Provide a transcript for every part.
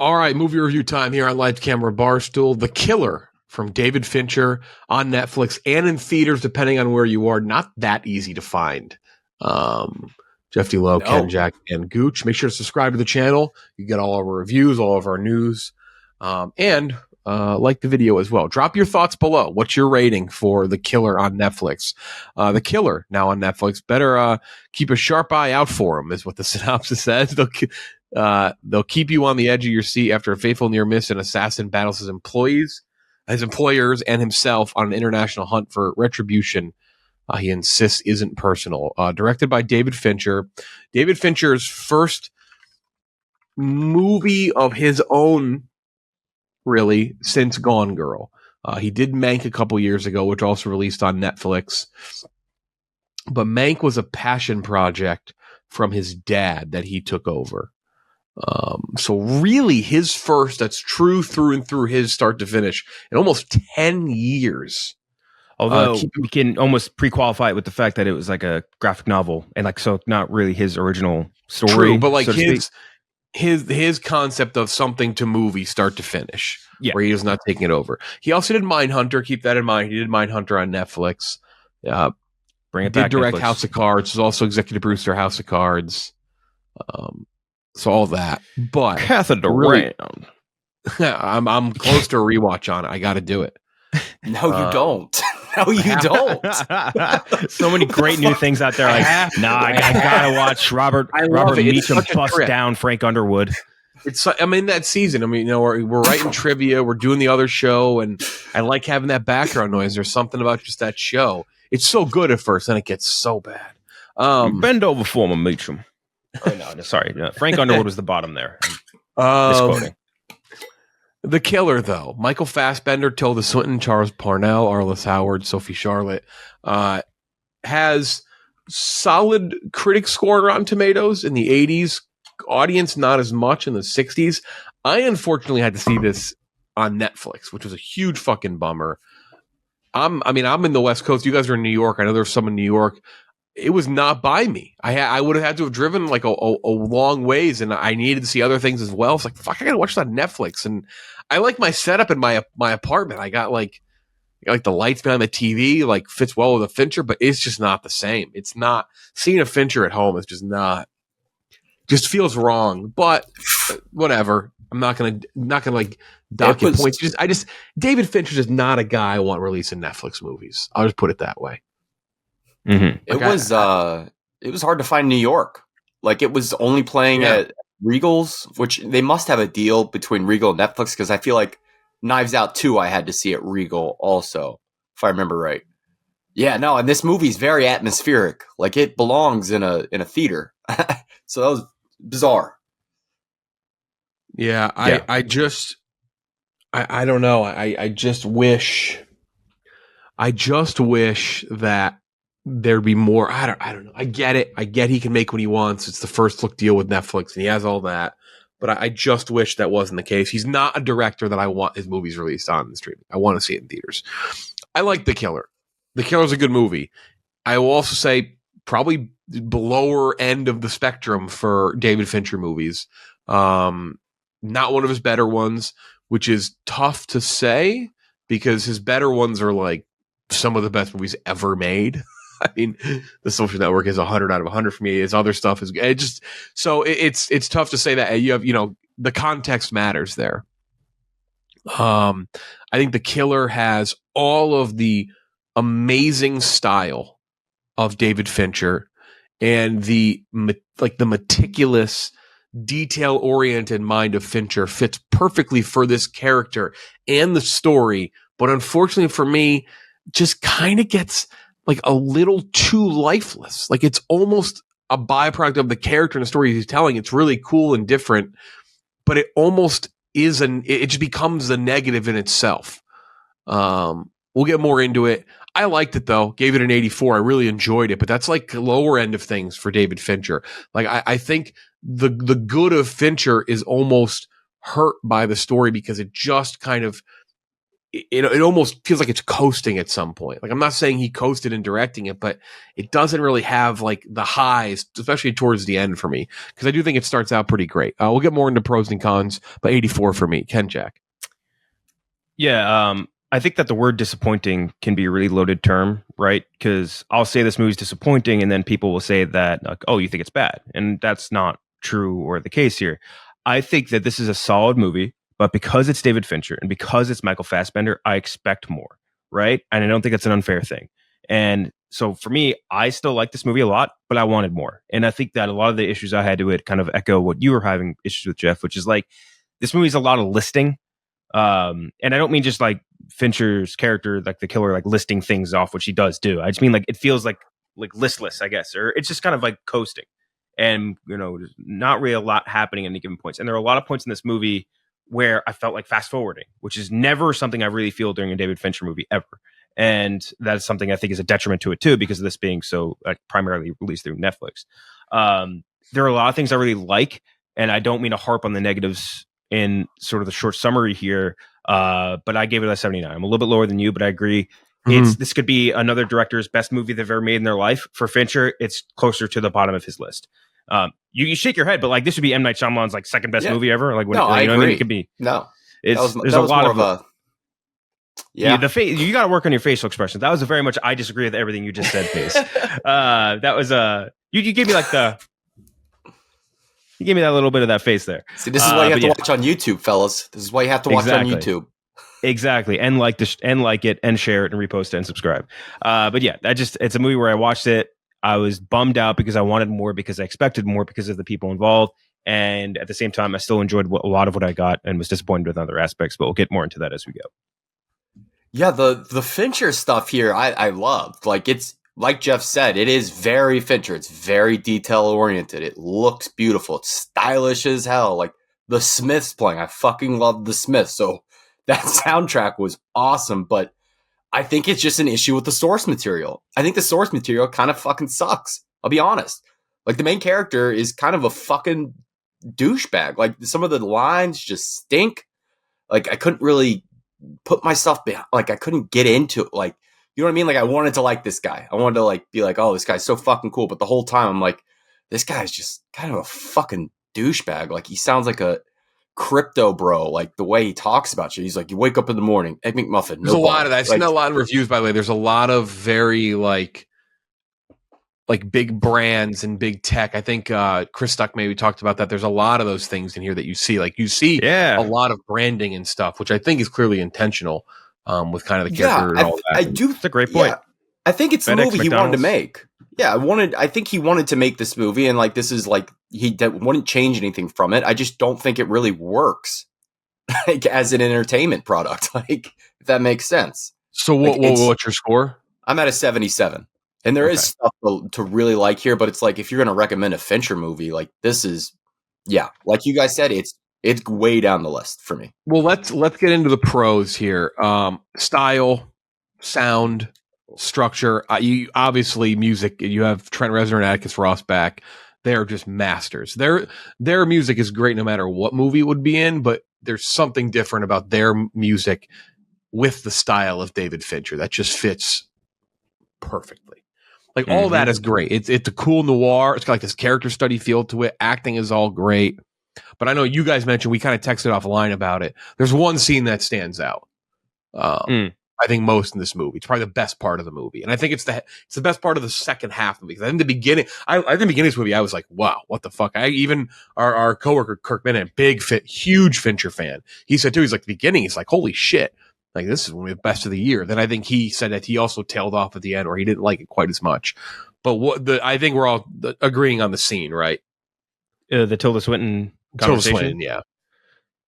All right, movie review time here on Live Camera Barstool. The Killer from David Fincher on Netflix and in theaters, depending on where you are. Not that easy to find. Jeff D. Lowe, Ken, Jack, and Gooch. Make sure to subscribe to the channel. You get all of our reviews, all of our news, and like the video as well. Drop your thoughts below. What's your rating for The Killer on Netflix? The Killer now on Netflix. Better keep a sharp eye out for him, is what the synopsis says. They'll keep you on the edge of your seat after a fateful near miss. An assassin battles his employers, and himself on an international hunt for retribution. He insists isn't personal. Directed by David Fincher. David Fincher's first movie of his own, really, since Gone Girl. He did Mank a couple years ago, which also released on Netflix. But Mank was a passion project from his dad that he took over. So really his first, that's true through and through, his start to finish, in almost 10 yeyears. Although we can almost pre-qualify it with the fact that it was like a graphic novel, and like, so not really his original story. True, but like his concept of something to movie start to finish, where he is not taking it over. He also did Mindhunter. Keep that in mind. He did Mindhunter on Netflix. Bring it back. Did direct Netflix. House of Cards. Was also executive producer House of Cards. So all that, but Catheter really, I'm close to a rewatch on it. I got to do it. No, you don't. No, you don't. So many great new things out there. Like, I gotta watch Robert Meacham bust down Frank Underwood. It's, I'm in that season. I mean, you know, we're writing trivia, we're doing the other show, and I like having that background noise. There's something about just that show. It's so good at first, then it gets so bad. Bend over for me, Meacham. Oh, no, sorry. Frank Underwood was the bottom there. Misquoting. The Killer, though. Michael Fassbender, Tilda Swinton, Charles Parnell, Arliss Howard, Sophie Charlotte, has solid critic score on Rotten Tomatoes in the 80s. Audience, not as much in the 60s. I unfortunately had to see this on Netflix, which was a huge fucking bummer. I'm in the West Coast. You guys are in New York. I know there's some in New York. It was not by me. I would have had to have driven like a long ways, and I needed to see other things as well. It's like, fuck, I gotta watch that on Netflix. And I like my setup in my apartment. I got like the lights behind the TV, like fits well with a Fincher, but it's just not the same. It's not, seeing a Fincher at home is just not, just feels wrong. But whatever. I'm not gonna like dock your points. David Fincher's just not a guy I want releasing Netflix movies. I'll just put it that way. Mm-hmm. It was hard to find New York. Like, it was only playing at Regal's, which they must have a deal between Regal and Netflix, because I feel like Knives Out 2 I had to see at Regal also, if I remember right. Yeah, no, and this movie's very atmospheric. Like, it belongs in a theater. So that was bizarre. Yeah, I don't know. I just wish that there'd be more. I don't know. I get it. I get he can make what he wants. It's the first look deal with Netflix, and he has all that. But I just wish that wasn't the case. He's not a director that I want his movies released on the streaming. I want to see it in theaters. I like The Killer. The Killer's a good movie. I will also say probably lower end of the spectrum for David Fincher movies. Not one of his better ones, which is tough to say because his better ones are like some of the best movies ever made. I mean, The Social Network is 100 out of 100 for me. His other stuff is it's tough to say that. You have, the context matters there. I think The Killer has all of the amazing style of David Fincher and the meticulous, detail-oriented mind of Fincher fits perfectly for this character and the story. But unfortunately for me, just kind of gets like a little too lifeless. Like, it's almost a byproduct of the character and the story he's telling. It's really cool and different, but it almost is it just becomes the negative in itself. We'll get more into it. I liked it though. Gave it an 84. I really enjoyed it, but that's like lower end of things for David Fincher. Like, I think the good of Fincher is almost hurt by the story because it just kind of it almost feels like it's coasting at some point. Like, I'm not saying he coasted in directing it, but it doesn't really have like the highs, especially towards the end for me, because I do think it starts out pretty great. We'll get more into pros and cons, but 84 for me. Ken Jack. Yeah, I think that the word disappointing can be a really loaded term, right? Because I'll say this movie's disappointing, and then people will say that, like, oh, you think it's bad. And that's not true or the case here. I think that this is a solid movie, but because it's David Fincher and because it's Michael Fassbender, I expect more, right? And I don't think that's an unfair thing. And so for me, I still like this movie a lot, but I wanted more. And I think that a lot of the issues I had to it kind of echo what you were having issues with, Jeff, which is like, this movie's a lot of listing. And I don't mean just like Fincher's character, like the killer, like listing things off, which he does do. I just mean like it feels like listless, I guess, or it's just kind of like coasting, and there's not really a lot happening at any given points. And there are a lot of points in this movie where I felt like fast forwarding, which is never something I really feel during a David Fincher movie ever. And that's something I think is a detriment to it too, because of this being so primarily released through Netflix. There are a lot of things I really like, and I don't mean to harp on the negatives in sort of the short summary here, but I gave it a 79. I'm a little bit lower than you, but I agree. This could be another director's best movie they've ever made in their life. For Fincher, it's closer to the bottom of his list. You shake your head, but like this would be M. Night Shyamalan's like second best movie ever. Like, no, I agree. I mean? It could be. No, there's a lot of a. Yeah, the face. You got to work on your facial expressions. That was a very much I disagree with everything you just said face. That was you gave me like the. You gave me that little bit of that face there. See, this is why you have to watch on YouTube, fellas. This is why you have to watch on YouTube. Exactly, and like it, and share it, and repost it, and subscribe. But yeah, it's a movie where I watched it. I was bummed out because I wanted more, because I expected more because of the people involved, and at the same time, I still enjoyed a lot of what I got, and was disappointed with other aspects. But we'll get more into that as we go. Yeah, the Fincher stuff here, I loved. Like, it's like Jeff said, it is very Fincher. It's very detail oriented. It looks beautiful. It's stylish as hell. Like the Smiths playing, I fucking love the Smiths. So that soundtrack was awesome. But I think it's just an issue with the source material. I think the source material kind of fucking sucks. I'll be honest. Like, the main character is kind of a fucking douchebag. Like, some of the lines just stink. Like, I couldn't really put myself behind. Like, I couldn't get into it. Like, you know what I mean? Like, I wanted to like this guy. I wanted to like be like, oh, this guy's so fucking cool. But the whole time I'm like, this guy's just kind of a fucking douchebag. Like, he sounds like a crypto bro. Like, the way he talks about you. He's like, you wake up in the morning, Egg McMuffin. There's a lot of that. I've seen a lot of reviews, by the way. There's a lot of very like big brands and big tech. I think Chris Stuck maybe talked about that. There's a lot of those things in here that you see. Like, you see a lot of branding and stuff, which I think is clearly intentional. With kind of the character and all that. I do. It's a great point. Yeah, I think it's the movie he wanted to make. Yeah, I think he wanted to make this movie, and like, this is like, he wouldn't change anything from it. I just don't think it really works like as an entertainment product. Like, if that makes sense. So what's your score? I'm at a 77. And there is stuff to really like here, but it's like, if you're going to recommend a Fincher movie, like, this is, like you guys said, it's way down the list for me. Well, let's get into the pros here. Style, sound, structure. You obviously music. You have Trent Reznor and Atticus Ross back. They're just masters. Their music is great no matter what movie it would be in, but there's something different about their music with the style of David Fincher that just fits perfectly. Like, all that is great. It's a cool noir. It's got like this character study feel to it. Acting is all great. But I know you guys mentioned, we kind of texted offline about it. There's one scene that stands out. I think most in this movie. It's probably the best part of the movie. And I think it's the best part of the second half of the movie. I think the beginning, I think the beginning of this movie, I was like, wow, what the fuck? Our coworker, Kirk Bennett, huge Fincher fan. He said too, he's like, the beginning, he's like, holy shit. Like, this is one of the best of the year. Then I think he said that he also tailed off at the end, or he didn't like it quite as much. But I think we're all agreeing on the scene, right? The Tilda Swinton conversation. Tilda Swinton,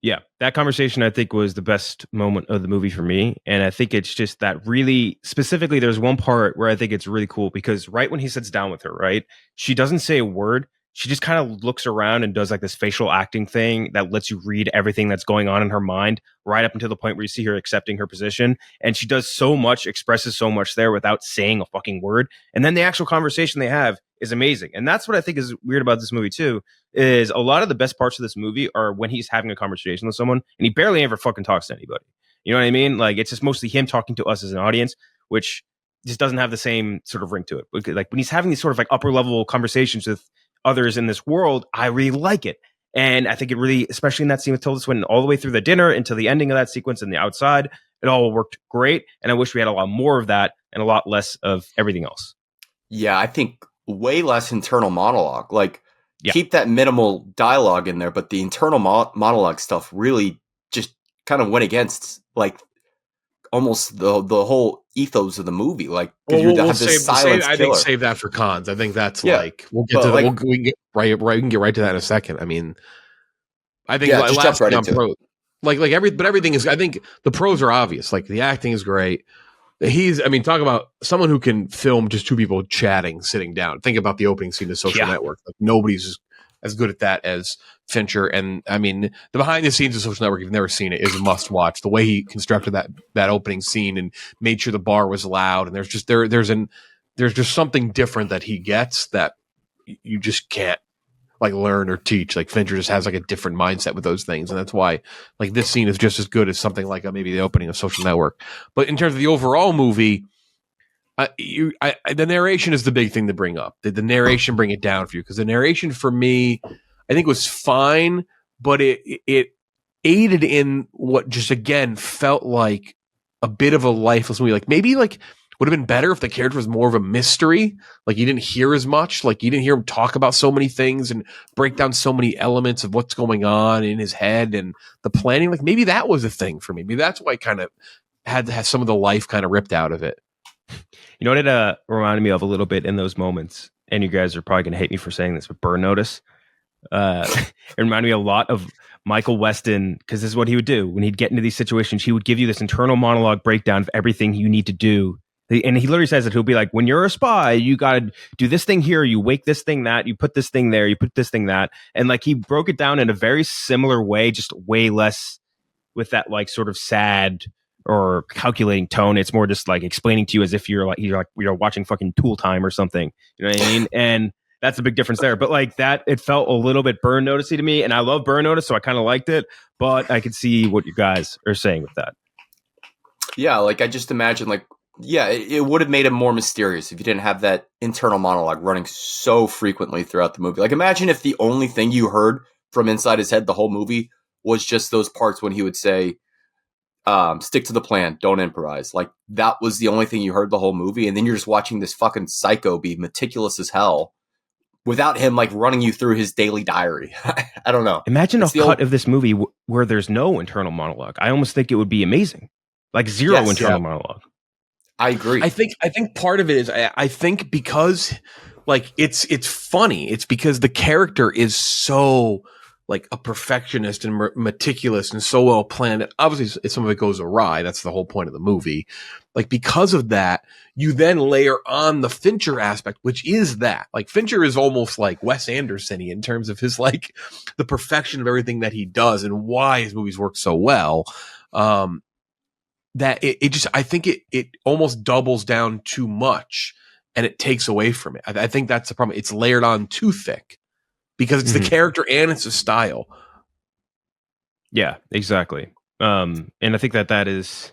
yeah, that conversation I think was the best moment of the movie for me. And I think it's just that really specifically, there's one part where I think it's really cool, because right when he sits down with her, right, she doesn't say a word. She just kind of looks around and does like this facial acting thing that lets you read everything that's going on in her mind, right up until the point where you see her accepting her position. And she does so much, expresses so much there without saying a fucking word. And then the actual conversation they have is amazing. And that's what I think is weird about this movie too, is a lot of the best parts of this movie are when he's having a conversation with someone and he barely ever fucking talks to anybody. You know what I mean? Like, it's just mostly him talking to us as an audience, which just doesn't have the same sort of ring to it. Like when he's having these sort of like upper level conversations with others in this world, I really like it. And I think it really, especially in that scene with Tilda Swinton, all the way through the dinner until the ending of that sequence and the outside, it all worked great. And I wish we had a lot more of that and a lot less of everything else. Yeah, I think way less internal monologue. Like, Yeah. keep that minimal dialogue in there, but the internal monologue stuff really just kind of went against like almost the whole ethos of the movie. Like, because you have this silence I killer. think save that for cons. I think that's Yeah, like we'll get but, to like- we can get right. We can get right to that in a second. I mean, I think Yeah, like, just last jump right thing on into it. pros, like everything is. I think the pros are obvious. Like the acting is great. I mean, talk about someone who can film just two people chatting, sitting down. Think about the opening scene of Social Network. Like nobody's as good at that as Fincher. And I mean, the behind the scenes of Social Network, if you've never seen it, is a must watch. The way he constructed that opening scene and made sure the bar was loud. And there's just there's just something different that he gets that you just can't like learn or teach. Like Fincher just has like a different mindset with those things, and that's why like this scene is just as good as something like maybe the opening of Social Network. But in terms of the overall movie, the narration is the big thing to bring up. Did the narration bring it down for you? Because the narration for me, I think was fine, but it aided in what just again felt like a bit of a lifeless movie. Like maybe like would have been better if the character was more of a mystery. Like you didn't hear as much. Like you didn't hear him talk about so many things and break down so many elements of what's going on in his head and the planning. Like maybe that was a thing for me. Maybe that's why I kind of had to have some of the life kind of ripped out of it. You know what it reminded me of a little bit in those moments, and you guys are probably going to hate me for saying this, but Burn Notice. It reminded me a lot of Michael Weston, because this is what he would do when he'd get into these situations. He would give you this internal monologue breakdown of everything you need to do. And he literally says that he'll be like, when you're a spy, you got to do this thing here, you wake this thing that, you put this thing there, you put this thing that. And like he broke it down in a very similar way, just way less with that like sort of sad or calculating tone. It's more just like explaining to you as if you're watching fucking Tool Time or something. You know what I mean? And that's a big difference there. But like that, it felt a little bit Burn Notice-y to me. And I love Burn Notice, so I kind of liked it. But I could see what you guys are saying with that. Yeah, like I just imagine like, yeah, it would have made it more mysterious if you didn't have that internal monologue running so frequently throughout the movie. Like imagine if the only thing you heard from inside his head the whole movie was just those parts when he would say, stick to the plan, don't improvise. Like that was the only thing you heard the whole movie. And then you're just watching this fucking psycho be meticulous as hell without him like running you through his daily diary. I don't know. Imagine a cut of this movie where there's no internal monologue. I almost think it would be amazing. Like zero internal monologue. I agree. I think part of it is I think because like it's funny. It's because the character is so like a perfectionist and meticulous and so well planned. Obviously, some of it goes awry. That's the whole point of the movie. Like because of that, you then layer on the Fincher aspect, which is that like Fincher is almost like Wes Anderson-y in terms of his like the perfection of everything that he does and why his movies work so well. That it just, I think it almost doubles down too much and it takes away from it. I think that's the problem. It's layered on too thick because it's the character and it's the style. Yeah, exactly. And I think that is,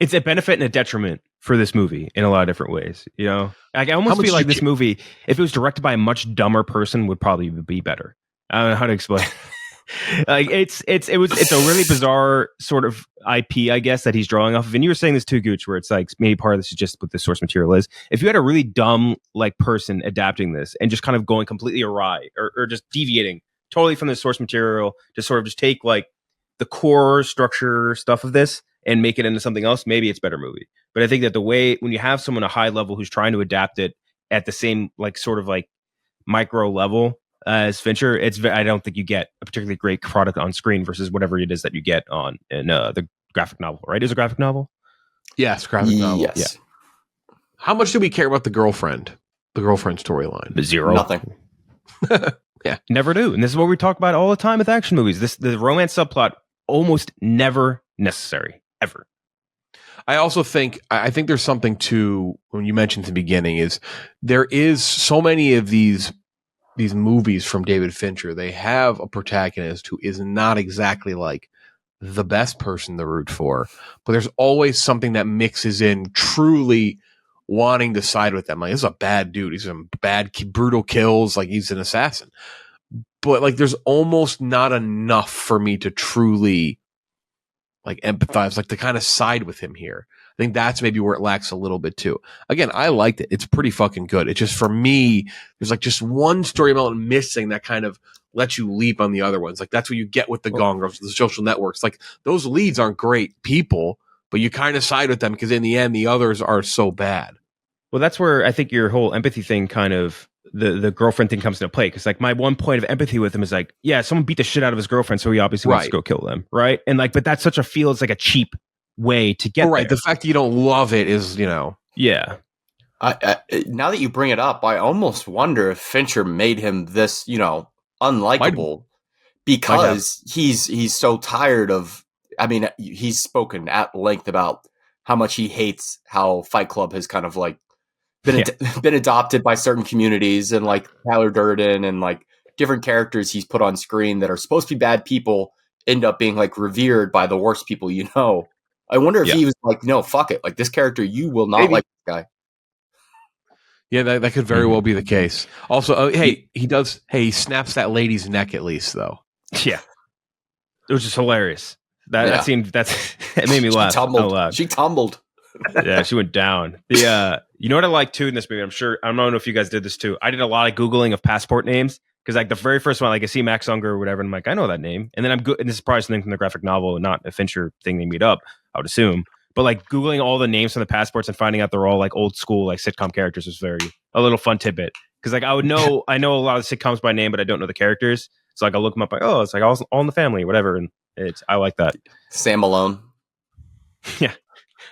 it's a benefit and a detriment for this movie in a lot of different ways. You know, like, I almost feel like this movie, if it was directed by a much dumber person, would probably be better. I don't know how to explain. Like it's a really bizarre sort of IP, I guess, that he's drawing off of. And you were saying this too, Gooch, where it's like maybe part of this is just what the source material is. If you had a really dumb like person adapting this and just kind of going completely awry or just deviating totally from the source material to sort of just take like the core structure stuff of this and make it into something else, maybe it's a better movie. But I think that the way when you have someone a high level who's trying to adapt it at the same like sort of like micro level as Fincher, I don't think you get a particularly great product on screen versus whatever it is that you get in the graphic novel, right? Is a graphic novel? Yes, graphic novel. Yes. Yeah. How much do we care about the girlfriend storyline? Zero. Nothing. Yeah. Never do. And this is what we talk about all the time with action movies. The romance subplot almost never necessary, ever. I also think there's something to when you mentioned at the beginning is there is so many of these movies from David Fincher. They have a protagonist who is not exactly like the best person to root for, but there's always something that mixes in truly wanting to side with them. Like, this is a bad dude. He's some bad, brutal kills. Like, he's an assassin. But like, there's almost not enough for me to truly like empathize, like to kind of side with him here. I think that's maybe where it lacks a little bit too. Again, I liked it. It's pretty fucking good. It's just, for me, there's like just one story element missing that kind of lets you leap on the other ones. Like, that's what you get with the Gone Girls, the social networks. Like, those leads aren't great people, but you kind of side with them because in the end, the others are so bad. Well, that's where I think your whole empathy thing kind of, the girlfriend thing comes into play. Because like my one point of empathy with him is like, yeah, someone beat the shit out of his girlfriend, so he obviously wants to go kill them, right? And like, but that's such a feels like a cheap way to get right. there. The fact that you don't love it is, yeah. Now that you bring it up, I almost wonder if Fincher made him this, unlikable because he's so tired of. I mean, he's spoken at length about how much he hates how Fight Club has kind of like been adopted by certain communities, and like Tyler Durden and like different characters he's put on screen that are supposed to be bad people end up being like revered by the worst people you know. I wonder if he was like, no, fuck it. Like, this character, you will not like this guy. Yeah, that could very well be the case. Also, he snaps that lady's neck at least, though. Yeah. It was just hilarious. That seemed, it made me laugh. She tumbled. Yeah, she went down. You know what I like too in this movie? I don't know if you guys did this too. I did a lot of Googling of passport names. Because like the very first one, like I see Max Unger or whatever, and I'm like, I know that name. And then I'm good. And this is probably something from the graphic novel and not a Fincher thing they made up, I would assume. But like Googling all the names from the passports and finding out they're all like old school, like sitcom characters was a little fun tidbit. Because like I know a lot of the sitcoms by name, but I don't know the characters. So like I look them up, like, oh, it's like all in the Family, whatever. And I like that. Sam Malone. Yeah.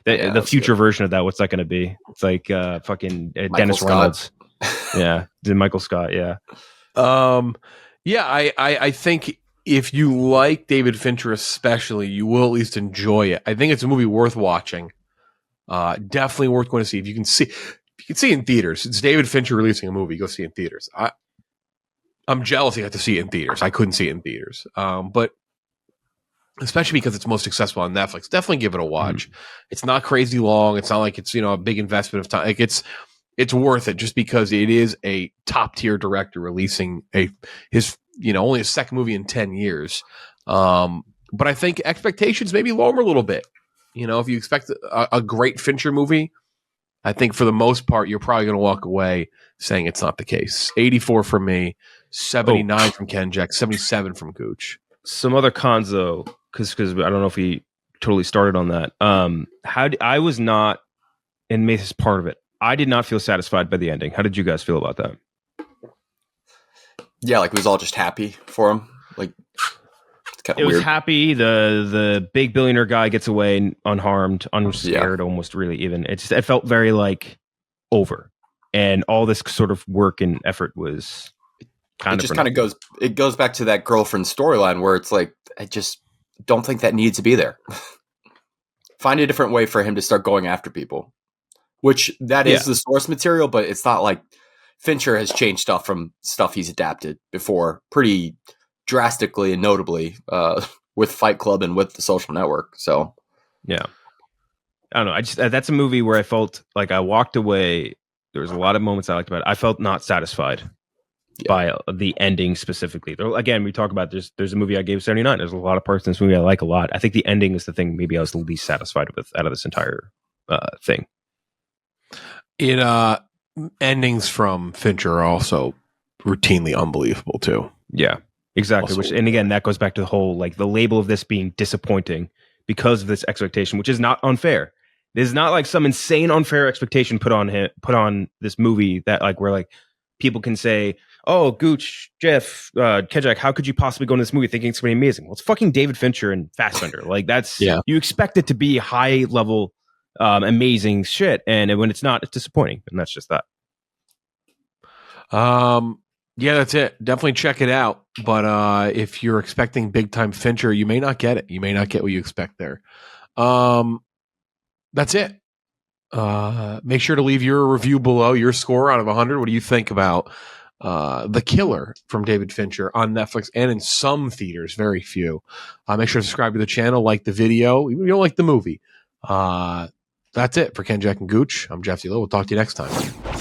The future version of that, what's that going to be? It's like fucking Dennis Reynolds. Yeah. Michael Scott. Yeah. I think if you like David Fincher especially, you will at least enjoy it. I think it's a movie worth watching. Definitely worth going to see. If you can see it in theaters. It's David Fincher releasing a movie. Go see it in theaters. I'm jealous you got to see it in theaters. I couldn't see it in theaters. But especially because it's most successful on Netflix, definitely give it a watch. It's not crazy long. It's not like it's, a big investment of time. Like it's worth it just because it is a top tier director releasing his only his second movie in 10 years. But I think expectations maybe lower a little bit. If you expect a great Fincher movie, I think for the most part, you're probably going to walk away saying it's not the case. 84 from me, 79 from Kenjack, 77 from Gooch. Some other cons though, because I don't know if we totally started on that. I was not, and maybe this is part of it, I did not feel satisfied by the ending. How did you guys feel about that? Yeah, like it was all just happy for him. Like it was happy. The big billionaire guy gets away unharmed, unscared, almost really even. It felt very like over, and all this sort of work and effort was it goes back to that girlfriend storyline where it's like, I just don't think that needs to be there. Find a different way for him to start going after people. Which that is the source material, but it's not like Fincher has changed stuff from stuff he's adapted before pretty drastically and notably with Fight Club and with The Social Network. So, yeah, I don't know. That's a movie where I felt like I walked away. There was a lot of moments I liked about it. I felt not satisfied by the ending specifically. Again, we talk about there's a movie I gave 79. There's a lot of parts in this movie I like a lot. I think the ending is the thing maybe I was the least satisfied with out of this entire thing. Endings from Fincher are also routinely unbelievable too. Yeah, exactly. And again, that goes back to the whole like the label of this being disappointing because of this expectation, which is not unfair. It is not like some insane unfair expectation put on this movie that like where like people can say, "Oh, Gooch, Jeff, Kedjak, how could you possibly go into this movie thinking it's going to be amazing?" Well, it's fucking David Fincher and Fassbender. Like that's you expect it to be high level. Amazing shit, and when it's not, it's disappointing, and that's just that. That's it. Definitely check it out. But if you're expecting big time Fincher, you may not get it. You may not get what you expect there. That's it. Make sure to leave your review below, your score out of 100. What do you think about The Killer from David Fincher on Netflix and in some theaters, very few. Make sure to subscribe to the channel, like the video, even if you don't like the movie. That's it for Ken, Jack, and Gooch. I'm Jeff Zelo. We'll talk to you next time.